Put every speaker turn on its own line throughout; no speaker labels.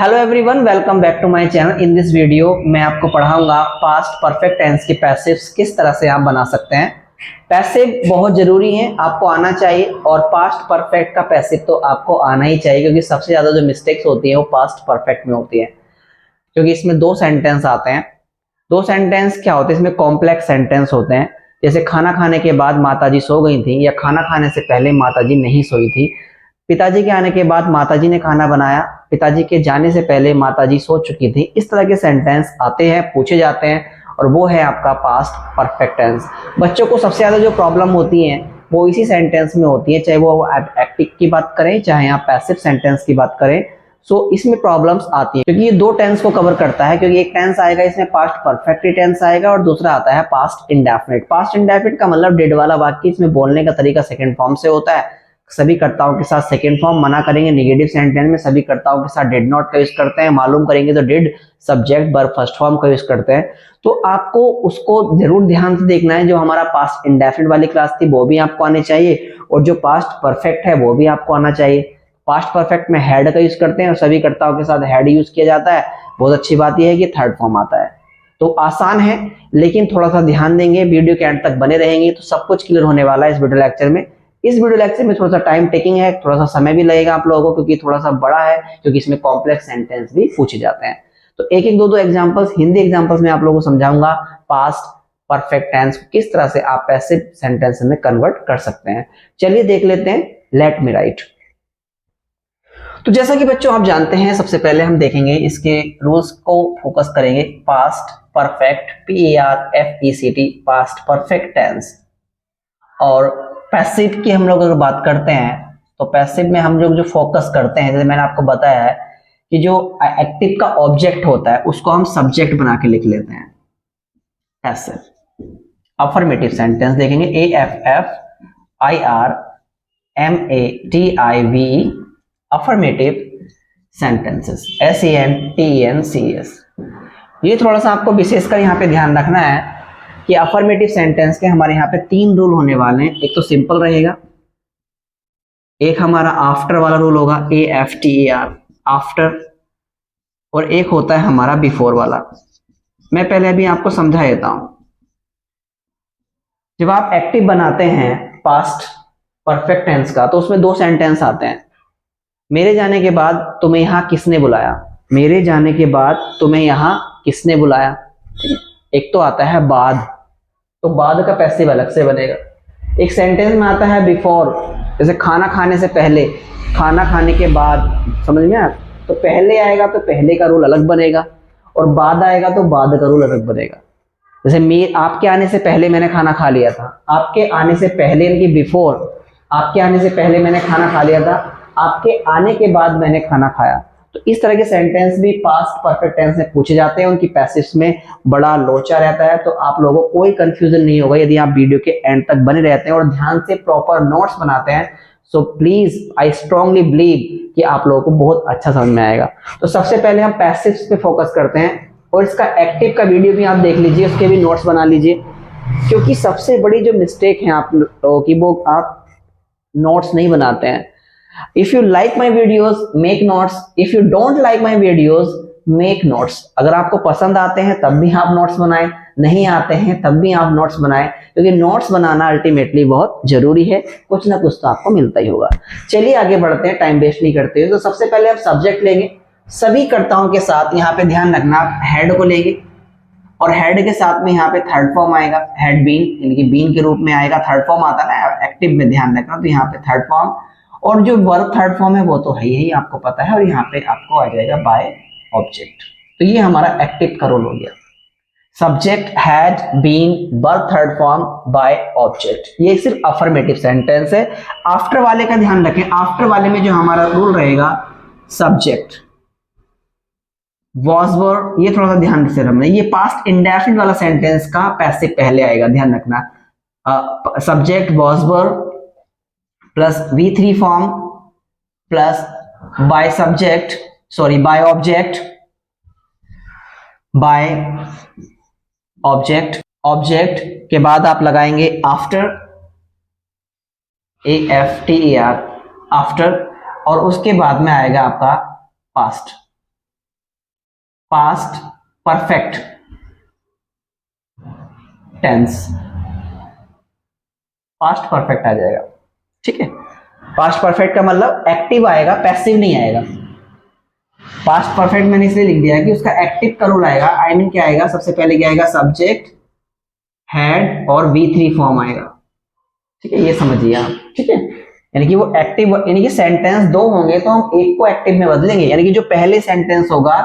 Hello everyone, welcome back to my channel. In this video मैं आपको पढ़ाऊंगा past perfect tense के passives किस तरह से आप बना सकते हैं। पैसिव बहुत जरूरी है, आपको आना चाहिए, और पास्ट परफेक्ट का पैसिव तो आपको आना ही चाहिए, क्योंकि सबसे ज्यादा जो मिस्टेक्स होती है वो पास्ट परफेक्ट में होती है। क्योंकि इसमें दो सेंटेंस आते हैं। दो सेंटेंस क्या होते हैं इसमें? कॉम्प्लेक्स सेंटेंस होते हैं। जैसे खाना खाने के बाद माताजी सो गई थी, या खाना खाने से पहले माताजी नहीं सोई थी। पिताजी के आने के बाद माताजी ने खाना बनाया, पिताजी के जाने से पहले माताजी सो चुकी थी। इस तरह के सेंटेंस आते हैं, पूछे जाते हैं, और वो है आपका पास्ट परफेक्ट टेंस। बच्चों को सबसे ज्यादा जो प्रॉब्लम होती है वो इसी सेंटेंस में होती है, चाहे वो एक्टिव की बात करें चाहे आप पैसिव सेंटेंस की बात करें। सो इसमें प्रॉब्लम्स आती है, क्योंकि ये दो टेंस को कवर करता है। क्योंकि एक टेंस आएगा इसमें पास्ट परफेक्ट टेंस आएगा, और दूसरा आता है पास्ट इंडेफिनिट। पास्ट इंडेफिनिट का मतलब डिड वाला वाक्य, इसमें बोलने का तरीका सेकंड फॉर्म से होता है। सभी कर्ताओं के साथ सेकंड फॉर्म मना करेंगे। नेगेटिव सेंटेंस में सभी कर्ताओं के साथ डिड नॉट का यूज करते हैं। मालूम करेंगे तो did subject verb first form का यूज करते हैं। तो आपको उसको जरूर ध्यान से देखना है। जो हमारा पास्ट इंडेफिनिट वाली क्लास थी वो भी आपको आनी चाहिए, और जो पास्ट परफेक्ट है वो भी आपको आना चाहिए। पास्ट परफेक्ट में हैड का यूज करते हैं, और सभी कर्ताओं के साथ हैड यूज किया जाता है। बहुत अच्छी बात यह है कि थर्ड फॉर्म आता है। तो आसान है, लेकिन थोड़ा सा ध्यान देंगे, वीडियो के एंड तक बने रहेंगे तो सब कुछ क्लियर होने वाला है इस वीडियो लेक्चर में। इस वीडियो लेक्चर में थोड़ा सा टाइम टेकिंग है, थोड़ा सा समय भी लगेगा आप लोगों को, क्योंकि थोड़ा सा बड़ा है, क्योंकि इसमें कॉम्प्लेक्स सेंटेंस भी पूछे जाते हैं। तो एक एक दो एग्जांपल्स, हिंदी एग्जांपल्स में आप लोगों को समझाऊंगा पास्ट परफेक्ट टेंस को किस तरह से आप पैसिव सेंटेंस में कन्वर्ट कर सकते हैं। चलिए देख लेते हैं। Let me right. तो जैसा कि बच्चों आप जानते हैं, सबसे पहले हम देखेंगे इसके रूल्स को, फोकस करेंगे। Past perfect, PARFECT, past perfect tense. और पैसिव की हम लोग अगर बात करते हैं तो पैसिव में हम लोग जो फोकस करते हैं, जैसे मैंने आपको बताया है कि जो एक्टिव का ऑब्जेक्ट होता है उसको हम सब्जेक्ट बना के लिख लेते हैं। पैसिव। अफर्मेटिव सेंटेंस देखेंगे, AFFIRMATIV, अफर्मेटिव सेंटेंसेस, SENTENCES। ये थोड़ा सा आपको विशेषकर यहाँ पे ध्यान रखना है कि अफर्मेटिव सेंटेंस के हमारे यहाँ पे तीन रूल होने वाले हैं। एक तो सिंपल रहेगा, एक हमारा आफ्टर वाला रूल होगा, AFTER, आफ्टर, और एक होता है हमारा बिफोर वाला। मैं पहले अभी आपको समझा देता हूं। जब आप एक्टिव बनाते हैं पास्ट परफेक्ट टेंस का, तो उसमें दो सेंटेंस आते हैं। मेरे जाने के बाद तुम्हें यहां किसने बुलाया, मेरे जाने के बाद तुम्हें यहां किसने बुलाया। एक तो आता है बाद, तो बाद का पैसिव अलग से बनेगा। एक सेंटेंस में आता है बिफोर, जैसे खाना खाने से पहले, खाना खाने के बाद, समझ में आया? तो पहले आएगा तो पहले का रूल अलग बनेगा, और बाद आएगा तो बाद का रूल अलग बनेगा। जैसे आपके आने से पहले मैंने खाना खा लिया था, आपके आने से पहले यानी कि बिफोर, आपके आने से पहले मैंने खाना खा लिया था, आपके आने के बाद मैंने खाना खाया। तो इस तरह के सेंटेंस भी पास्ट परफेक्ट टेंस में पूछे जाते हैं। उनकी पैसिव्स में बड़ा लोचा रहता है, तो आप लोगों को कोई कंफ्यूजन नहीं होगा यदि आप वीडियो के एंड तक बने रहते हैं और ध्यान से प्रॉपर नोट्स बनाते हैं। So please, I strongly believe कि आप लोगों को बहुत अच्छा समझ में आएगा। तो सबसे पहले हम पैसिव्स पे फोकस करते हैं, और इसका एक्टिव का वीडियो भी आप देख लीजिए, उसके भी नोट्स बना लीजिए। क्योंकि सबसे बड़ी जो मिस्टेक है आप लोगों की, वो आप नोट्स नहीं बनाते हैं। If you like my videos, make notes. If you don't like my videos, make notes. अगर आपको पसंद आते हैं तब भी आप नोट्स बनाएं, नहीं आते हैं तब भी आप नोट्स बनाएं, क्योंकि नोट्स बनाना अल्टीमेटली बहुत जरूरी है। कुछ ना कुछ तो आपको मिलता ही होगा। चलिए आगे बढ़ते हैं, टाइम वेस्ट नहीं करते हुए। तो सबसे पहले हम सब्जेक्ट लेंगे। सभी कर्ताओं के साथ यहाँ पे ध्यान रखना, हेड को लेंगे, और हेड के साथ में यहाँ पे थर्ड फॉर्म आएगा, हेड बीन, यानी कि बीन के रूप में आएगा। थर्ड फॉर्म आता है ना एक्टिव में, ध्यान रखना। तो यहाँ पे थर्ड फॉर्म, और जो वर्ब थर्ड फॉर्म है वो तो है ही, आपको पता है। और यहाँ पे आपको आ जाएगा बाय ऑब्जेक्ट। तो ये हमारा एक्टिव का रोल हो गया। Subject, had, been, verb third form, by object. ये सिर्फ अफर्मेटिव सेंटेंस है। आफ्टर वाले का ध्यान रखें। आफ्टर वाले में जो हमारा रूल रहेगा, सब्जेक्ट, was were, ये थोड़ा सा ध्यान से रखना। ये पास्ट इंडेफिनिट वाला सेंटेंस का पैसिव पहले आएगा, ध्यान रखना। Subject was were plus V3 form plus by subject, sorry by object, by object. Object के बाद आप लगाएंगे आफ्टर, AFTER, आफ्टर, और उसके बाद में आएगा आपका past. Past perfect tense, past perfect आ जाएगा। ठीक है, पास्ट परफेक्ट का मतलब एक्टिव आएगा, पैसिव नहीं आएगा। पास्ट परफेक्ट मैंने इसलिए लिख दिया कि उसका एक्टिव का रूल आएगा। आई मीन क्या आएगा, सबसे पहले क्या आएगा, सब्जेक्ट हैड और V3 फॉर्म आएगा। ठीक है, ये समझिए आप। ठीक है, यानी कि वो एक्टिव, यानी कि सेंटेंस दो होंगे तो हम एक को एक्टिव में बदलेंगे, यानी कि जो पहले सेंटेंस होगा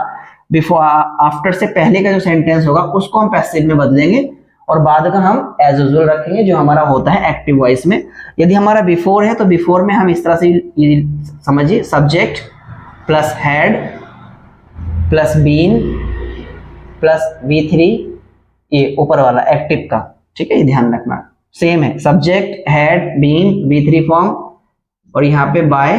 बिफोर आफ्टर से पहले का जो सेंटेंस होगा उसको हम पैसिव में बदलेंगे और बाद का हम एज यूजुअल रखेंगे जो हमारा होता है एक्टिव वॉइस में। यदि हमारा बिफोर है तो बिफोर में हम इस तरह से समझिए, subject plus had plus been plus V3, ये ऊपर वाला एक्टिव का। ठीक है, ये ध्यान रखना, सेम है, subject had been V3 form और यहाँ पे बाय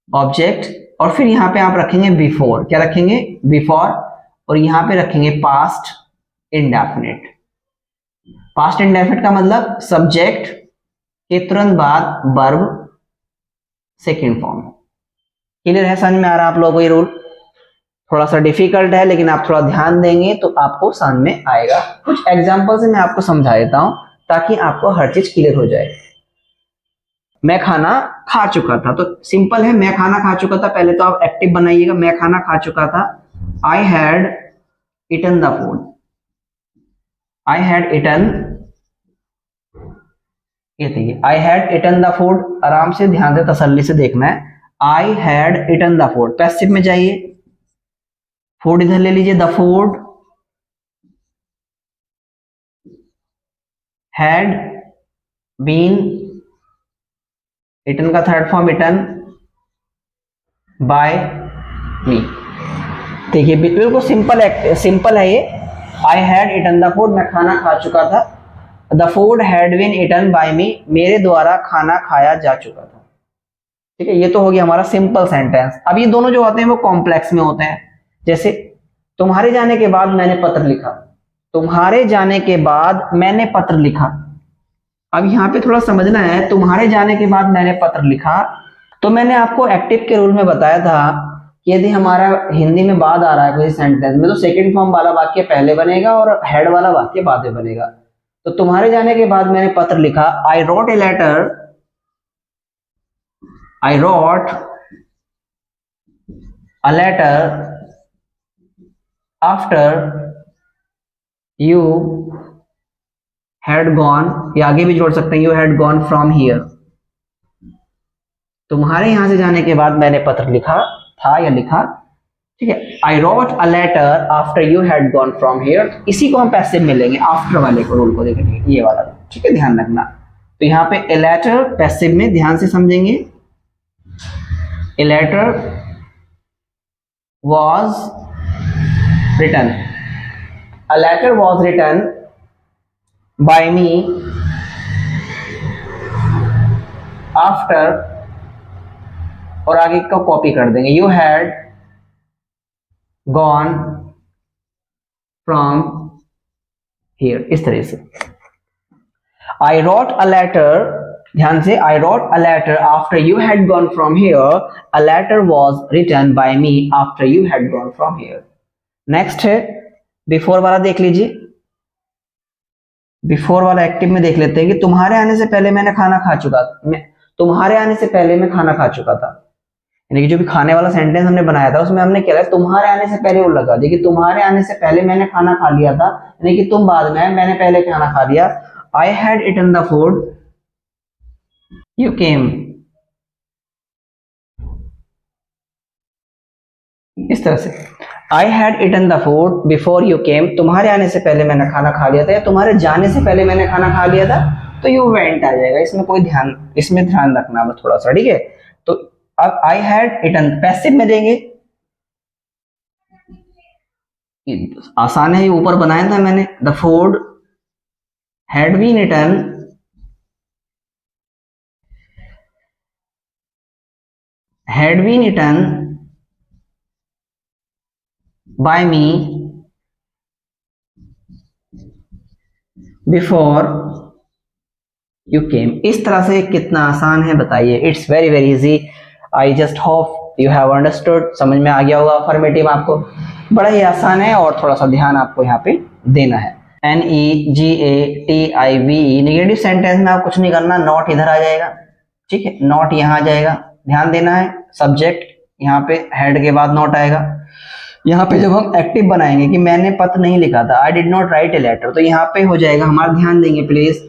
ऑब्जेक्ट और फिर यहाँ पे आप रखेंगे बिफोर। क्या रखेंगे, बिफोर, और यहाँ पे रखेंगे पास्ट इंडेफिनिट। पास्ट इंडेफिनिट का मतलब सब्जेक्ट के तुरंत बाद वर्ब सेकेंड फॉर्म। क्लियर है, समझ में आ रहा है आप लोगों को ये रूल? थोड़ा सा डिफिकल्ट है लेकिन आप थोड़ा ध्यान देंगे तो आपको समझ में आएगा। कुछ एग्जांपल से मैं आपको समझा देता हूं ताकि आपको हर चीज क्लियर हो जाए। मैं खाना खा चुका था, तो सिंपल है, मैं खाना खा चुका था। पहले तो आप एक्टिव बनाइएगा, मैं खाना खा चुका था। I had eaten the food, I had eaten, ये देखिए I had eaten the food. आराम से ध्यान से तसल्ली से देखना है। I had eaten the food, passive में जाइए, फूड इधर ले लीजिए, the food had been eaten का third form eaten by me. देखिए बिल्कुल सिंपल है ये। I had eaten the food, मैं खाना खा चुका था। The food had been eaten by मी, मेरे द्वारा खाना खाया जा चुका था। ठीक है, ये तो हो गया हमारा सिंपल सेंटेंस। अब ये दोनों जो होते हैं वो कॉम्प्लेक्स में होते हैं। जैसे तुम्हारे जाने के बाद मैंने पत्र लिखा, तुम्हारे जाने के बाद मैंने पत्र लिखा। अब यहाँ पे थोड़ा समझना है, तुम्हारे जाने के बाद मैंने पत्र लिखा, तो मैंने आपको एक्टिव के रूल में बताया था कि यदि हमारा हिंदी में बाद आ रहा है कोई सेंटेंस में तो सेकंड फॉर्म वाला वाक्य पहले बनेगा और हेड वाला वाक्य बाद में बनेगा। तो तुम्हारे जाने के बाद मैंने पत्र लिखा, I wrote a letter, I wrote a letter after you had gone, या आगे भी जोड़ सकते हैं, you had gone from here. तुम्हारे यहां से जाने के बाद मैंने पत्र लिखा था या लिखा। ठीक है, I wrote a letter after you had gone from here. इसी को हम पैसिव में लेंगे, आफ्टर वाले को रूल को देखेंगे, ये वाला। ठीक है, ध्यान रखना। तो यहाँ पे ए लेटर पैसिव में ध्यान से समझेंगे, a letter was written, a letter was written by me after, और आगे का कॉपी कर देंगे, you had gone from here. इस तरह से आई रोट अ लेटर, ध्यान से, I wrote a letter after you had gone from here, a letter was written by me after you had gone from here. Next है before वाला, देख लीजिए। Before वाला एक्टिव में देख लेते हैं कि तुम्हारे आने से पहले मैंने खाना खा चुका था, तुम्हारे आने से पहले मैं खाना खा चुका था। यानी कि जो भी खाने वाला सेंटेंस हमने बनाया था उसमें हमने क्या है, तुम्हारे आने से पहले वो लगा दिया कि तुम्हारे आने से पहले मैंने खाना खा लिया था, यानी कि तुम बाद में, मैंने पहले खाना खा लिया। I had eaten the food, you came. इस तरह से I had eaten the food before you came, तुम्हारे आने से पहले मैंने खाना खा लिया था, या तुम्हारे जाने से पहले मैंने खाना खा लिया था, तो यू वेंट आ जाएगा। इसमें कोई इसमें ध्यान रखना है थोड़ा सा। ठीक है, तो अब आई हैड ईटन पैसिव में देंगे, आसान है, ऊपर बनाया था मैंने, the food had been eaten by me before you came. इस तरह से कितना आसान है बताइए। It's very very easy. I just hope you have understood, समझ में आ गया होगा अफर्मेटिव आपको। बड़ा ही आसान है और थोड़ा सा ध्यान आपको यहाँ पे देना है। NEGATIVE, नेगेटिव सेंटेंस में आप कुछ नहीं करना, नॉट इधर आ जाएगा, ठीक है, नॉट यहाँ आ जाएगा, ध्यान देना है। सब्जेक्ट यहाँ पे हेड के बाद नॉट आएगा। यहाँ पे जब हम एक्टिव बनाएंगे कि मैंने पत्र नहीं लिखा था, I did not write a letter, तो यहाँ पे हो जाएगा हमारा, ध्यान देंगे प्लीज,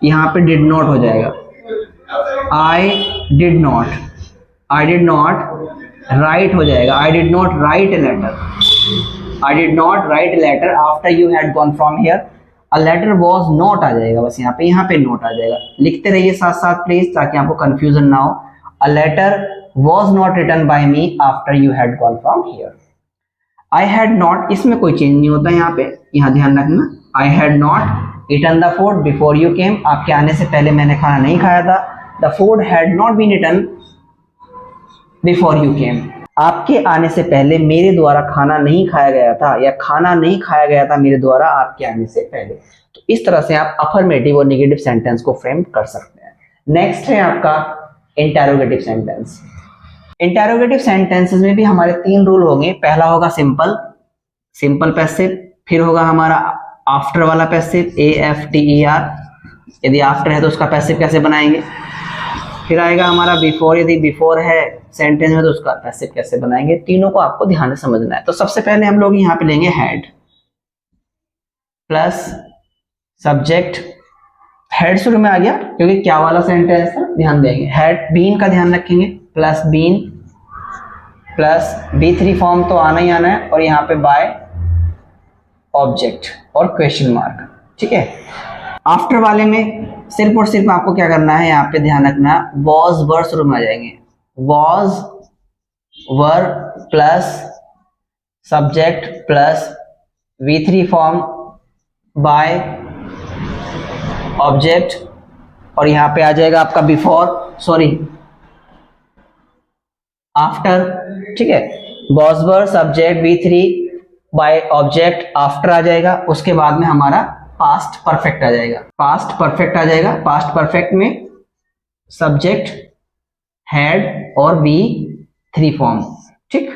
यहाँ पे डिड नॉट हो जाएगा। आई डिड नॉट राइट हो जाएगा, I did not write a letter, I did not write a letter after you had gone from here. A letter was not आ जाएगा, बस यहाँ पे नोट आ जाएगा। लिखते रहिए साथ साथ प्लीज ताकि आपको कंफ्यूजन ना हो। A letter was not written by me after you had gone from here. I had not, इसमें कोई चेंज नहीं होता यहाँ पे, यहाँ ध्यान रखना। I had not eaten the food before you came, आपके आने से पहले मैंने खाना नहीं खाया था। The food had not been eaten before you came, आपके आने से पहले मेरे द्वारा खाना नहीं खाया गया था, या खाना नहीं खाया गया था मेरे द्वारा आपके आने से पहले। तो इस तरह से आप अफर्मेटिव और नेगेटिव सेंटेंस को फ्रेम कर सकते हैं। नेक्स्ट है आपका इंटेरोगेटिव सेंटेंस। इंटेरोगेटिव सेंटेंसेस में भी हमारे 3 रूल होंगे। पहला होगा सिंपल पैसिव, फिर होगा हमारा आफ्टर वाला पैसिव, AFTER, यदि आफ्टर है तो उसका पैसिव कैसे बनाएंगे। फिर आएगा हमारा बिफोर, यदि बिफोर है सेंटेंस में तो उसका पैसिव कैसे बनाएंगे। तीनों को आपको ध्यान से समझना है। तो सबसे पहले हम लोग यहाँ पे लेंगे हैड प्लस सब्जेक्ट, हेड शुरू में आ गया क्योंकि क्या वाला सेंटेंस था, ध्यान देंगे। हैड बीन का ध्यान रखेंगे, plus been plus B3 form तो आना ही आना है, और यहाँ पे बाय ऑब्जेक्ट और क्वेश्चन मार्क, ठीक है। आफ्टर वाले में सिर्फ और सिर्फ आपको क्या करना है, यहाँ पे ध्यान रखना, वॉज वर शुरू में आ जाएंगे। Was were plus subject plus V3 form by object, और यहाँ पे आ जाएगा आपका आफ्टर, ठीक है। Was were subject V3 by object, after आ जाएगा। उसके बाद में हमारा पास्ट परफेक्ट आ जाएगा। पास्ट परफेक्ट में सब्जेक्ट हैड और V3 फॉर्म, ठीक।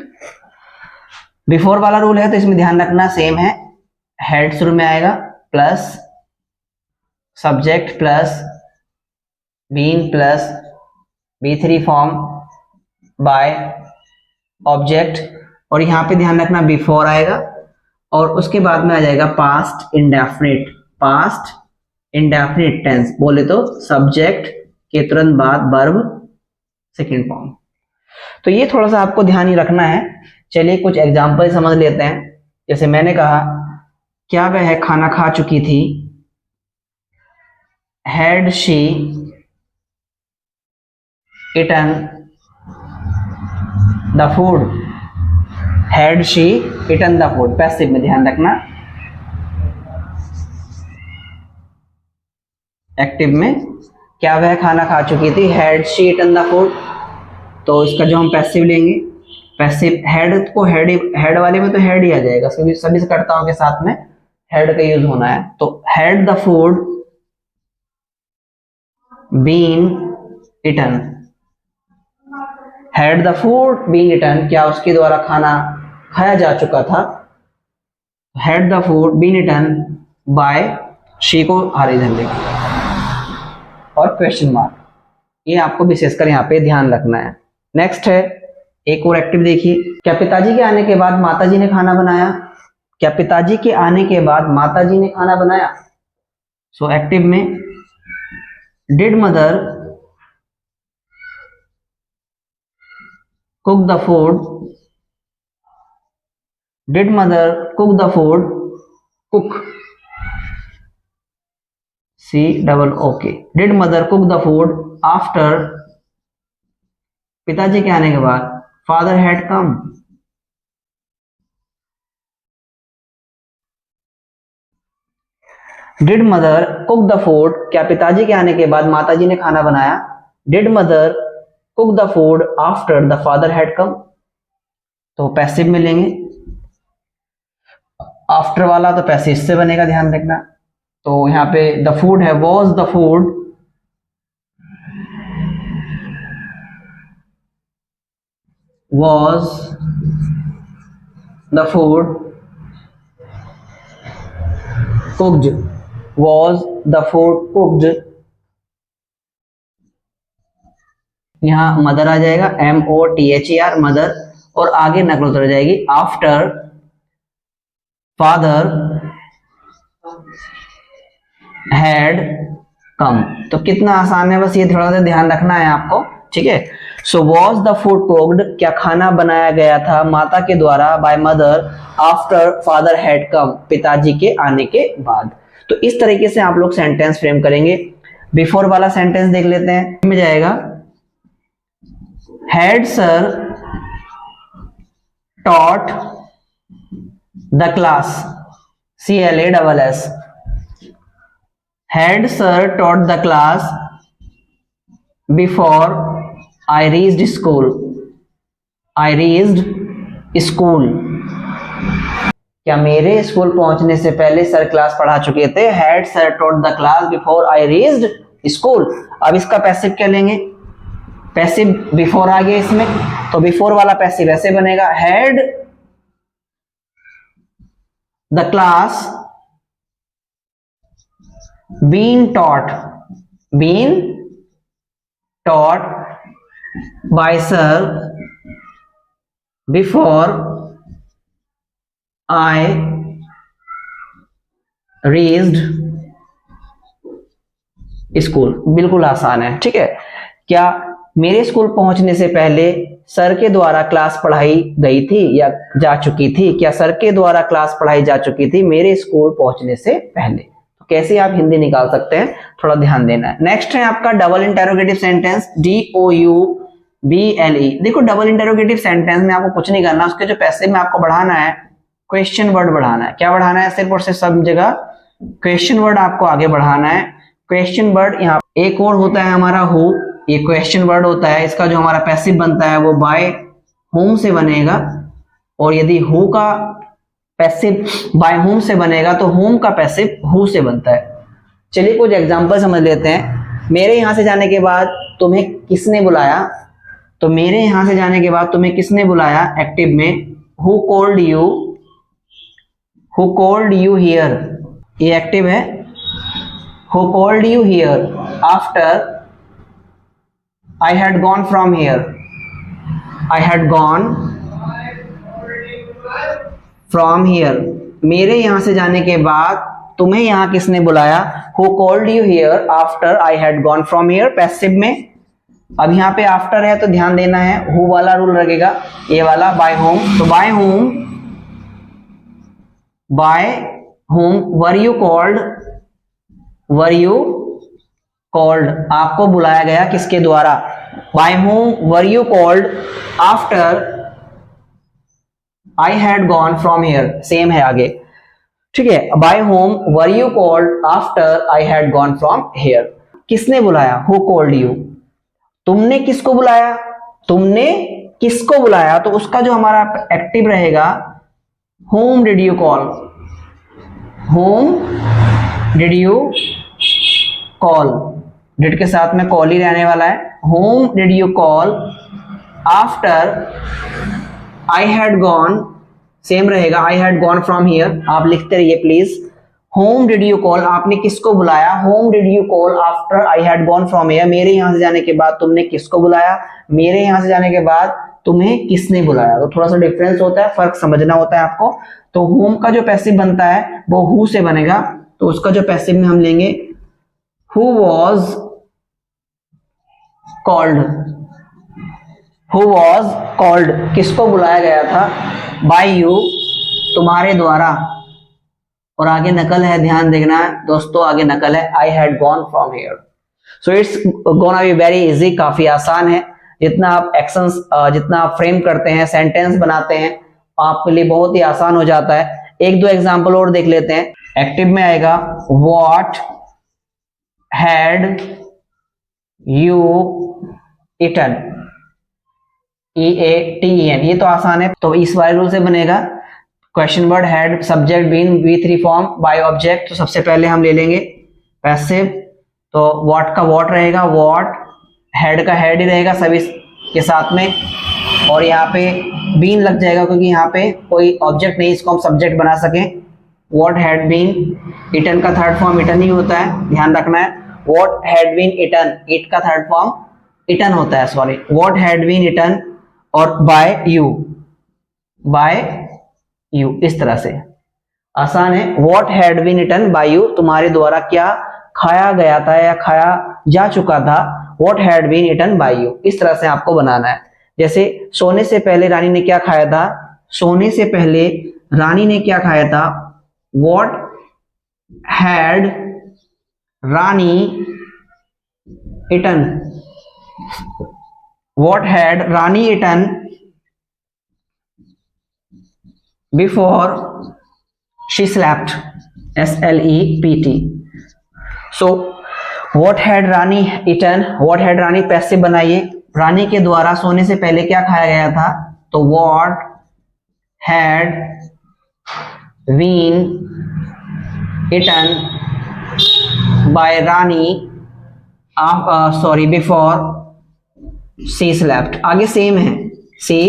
बिफोर वाला रूल है तो इसमें ध्यान रखना सेम है, हैड शुरू में आएगा plus subject plus been plus B3 form by object, और यहाँ पे ध्यान रखना बिफोर आएगा, और उसके बाद में आ जाएगा पास्ट इंडेफिनिट टेंस, बोले तो सब्जेक्ट के तुरंत बाद वर्ब सेकंड फॉर्म। तो ये थोड़ा सा आपको ध्यान ही रखना है। चलिए कुछ एग्जांपल समझ लेते हैं। जैसे मैंने कहा, क्या वह खाना खा चुकी थी, had she eaten the food, had she eaten the food, passive में ध्यान रखना। एक्टिव में क्या वह खाना खा चुकी थी, had she eaten the food, तो इसका जो हम पैसिव लेंगे, पैसिव हेड को हेड वाले में तो हेड ही आ जाएगा, सभी कर्ताओं के साथ में हेड का यूज होना है। तो had the food been eaten, had the food been eaten, क्या उसके द्वारा खाना खाया जा चुका था। Had the food been eaten by she को हरी झंडे और क्वेश्चन मार्क, ये आपको विशेषकर यहाँ पे ध्यान रखना है। नेक्स्ट है एक और एक्टिव देखिए, क्या पिताजी के आने के बाद माताजी ने खाना बनाया, क्या पिताजी के आने के बाद माताजी ने खाना बनाया। सो एक्टिव में did mother cook the food, did mother cook the food, cook COOK, did mother cook the food after, पिताजी के आने के बाद father had come. Did mother cook the food, क्या पिताजी के आने के बाद माताजी ने खाना बनाया। Did mother cook the food after the father had कम, तो पैसिव में लेंगे। आफ्टर वाला तो पैसिव से बनेगा, ध्यान रखना। तो यहाँ पे द फूड है, was the food was the food cooked, was the food cooked, यहाँ मदर आ जाएगा MOTHER मदर, और आगे नकल उतर जाएगी आफ्टर फादर हैड कम। तो कितना आसान है, बस ये थोड़ा सा ध्यान रखना है आपको, ठीक है। So was the food cooked, क्या खाना बनाया गया था माता के द्वारा, by mother after father had come, पिताजी के आने के बाद। तो इस तरीके से आप लोग सेंटेंस फ्रेम करेंगे। बिफोर वाला सेंटेंस देख लेते हैं, में जाएगा had sir taught the class, CLASS, had sir taught the class before I reached school, I reached school, क्या मेरे स्कूल पहुंचने से पहले सर क्लास पढ़ा चुके थे। had sir taught the class before I reached school। अब इसका पैसिव क्या लेंगे, पैसिव बिफोर आ गया इसमें, तो बिफोर वाला पैसिव ऐसे बनेगा had the class been taught by sir before I reached school। बिल्कुल आसान है, ठीक है। क्या मेरे स्कूल पहुंचने से पहले सर के द्वारा क्लास पढ़ाई गई थी या जा चुकी थी, क्या सर के द्वारा क्लास पढ़ाई जा चुकी थी मेरे स्कूल पहुंचने से पहले। कैसे आप हिंदी निकाल सकते हैं, थोड़ा ध्यान देना है। नेक्स्ट है आपका डबल इंटेरोगेटिव सेंटेंस, DOUBLE। देखो डबल इंटेरोगेटिव सेंटेंस में आपको कुछ नहीं करना, उसके जो पैसिव में आपको बढ़ाना है क्वेश्चन वर्ड बढ़ाना है। क्या बढ़ाना है, सिर्फ और सिर्फ सब जगह क्वेश्चन वर्ड आपको आगे बढ़ाना है। क्वेश्चन वर्ड यहाँ एक और होता है हमारा हु, ये क्वेश्चन वर्ड होता है, इसका जो हमारा पैसिव बनता है वो बाय होम से बनेगा, और यदि हु का पैसिव बाय होम से बनेगा तो होम का पैसिव हु से बनता है। चलिए कुछ एग्जांपल समझ लेते हैं। मेरे यहां से जाने के बाद तुम्हें किसने बुलाया, तो मेरे यहां से जाने के बाद तुम्हें किसने बुलाया, एक्टिव में हु कॉल्ड यू हियर, ये एक्टिव है। Who called you here after I had gone from here, I had gone from here, मेरे यहां से जाने के बाद तुम्हें यहां किसने बुलाया, who called you here after I had gone from here, passive में। अब यहाँ पे आफ्टर है तो ध्यान देना है, हु वाला रूल लगेगा, ये वाला बाय होम, तो by whom were you called, आपको बुलाया गया किसके द्वारा, by whom were you called after I had gone from here, same है आगे, ठीक है। by whom were you called after I had gone from here, किसने बुलाया, who called you, तुमने किसको बुलाया, तो उसका जो हमारा एक्टिव रहेगा whom did you call, did के साथ में कॉल ही रहने वाला है। whom did you call after I had gone, same रहेगा I had gone from here, आप लिखते रहिए please. whom did you call, आपने किसको बुलाया, whom did you call after I had gone from here, मेरे यहां से जाने के बाद तुमने किसको बुलाया, मेरे यहां से जाने के बाद तुम्हें किसने बुलाया। तो थोड़ा सा डिफरेंस होता है, फर्क समझना होता है आपको। तो whom का जो पैसिव बनता है वो who से बनेगा, तो उसका जो पैसिव में हम लेंगे who was called, किसको बुलाया गया था, by you, तुम्हारे द्वारा, और आगे नकल है, ध्यान देखना है दोस्तों, आगे नकल है I had gone from here। So it's gonna be very easy, काफी आसान है। जितना आप एक्शंस जितना आप फ्रेम करते हैं, सेंटेंस बनाते हैं, आपके लिए बहुत ही आसान हो जाता है। एक दो एग्जांपल और देख लेते हैं। एक्टिव में आएगा what had you eaten, EATEN, ये तो आसान है। तो इस वाले रूल से बनेगा question word had subject been V3 form by object, तो सबसे पहले हम ले लेंगे पैसिव, तो व्हाट का व्हाट रहेगा, व्हाट, हेड का हेड ही रहेगा, सभी के साथ में, और यहाँ पे बीन लग जाएगा क्योंकि यहाँ पे कोई ऑब्जेक्ट नहीं, इसको हम सब्जेक्ट बना सकें। व्हाट हैड बीन इटन का थर्ड फॉर्म इटन ही होता है, ध्यान रखना है। What had been eaten, it का थर्ड फॉर्म इटन होता है, sorry. What had been eaten और बाय यू, बाय यू, इस तरह से आसान है। What had been eaten by you, तुम्हारे द्वारा क्या खाया गया था या खाया जा चुका था। What had been eaten by you, इस तरह से आपको बनाना है। जैसे सोने से पहले रानी ने क्या खाया था, सोने से पहले रानी ने क्या खाया था। What had Rani eaten, what had Rani eaten before she slept, SLEPT। So what had Rani eaten, what had Rani passive बनाइए, रानी के द्वारा सोने से पहले क्या खाया गया था, तो what had been eaten by Rani before she slept. आगे सेम है, see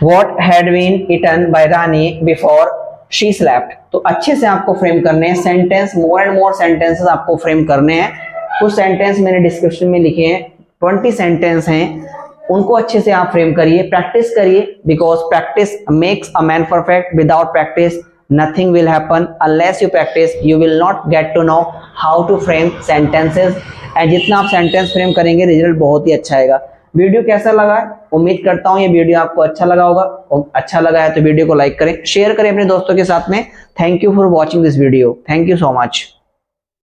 what had been eaten by Rani before she slept. तो अच्छे से आपको फ्रेम करने हैं sentence, more and more sentences आपको फ्रेम करने हैं। कुछ सेंटेंस मैंने डिस्क्रिप्शन में लिखे हैं, 20 सेंटेंस हैं, उनको अच्छे से आप फ्रेम करिए, प्रैक्टिस करिए, because practice makes a man perfect. Without practice nothing will happen, unless you practice you will not get to know how to frame sentences, and जितना आप सेंटेंस फ्रेम करेंगे रिजल्ट बहुत ही अच्छा आएगा। वीडियो कैसा लगा है, उम्मीद करता हूँ ये वीडियो आपको अच्छा लगा होगा, और अच्छा लगा है तो वीडियो को लाइक करें, शेयर करें अपने दोस्तों के साथ में। Thank you for watching this video, thank you so much.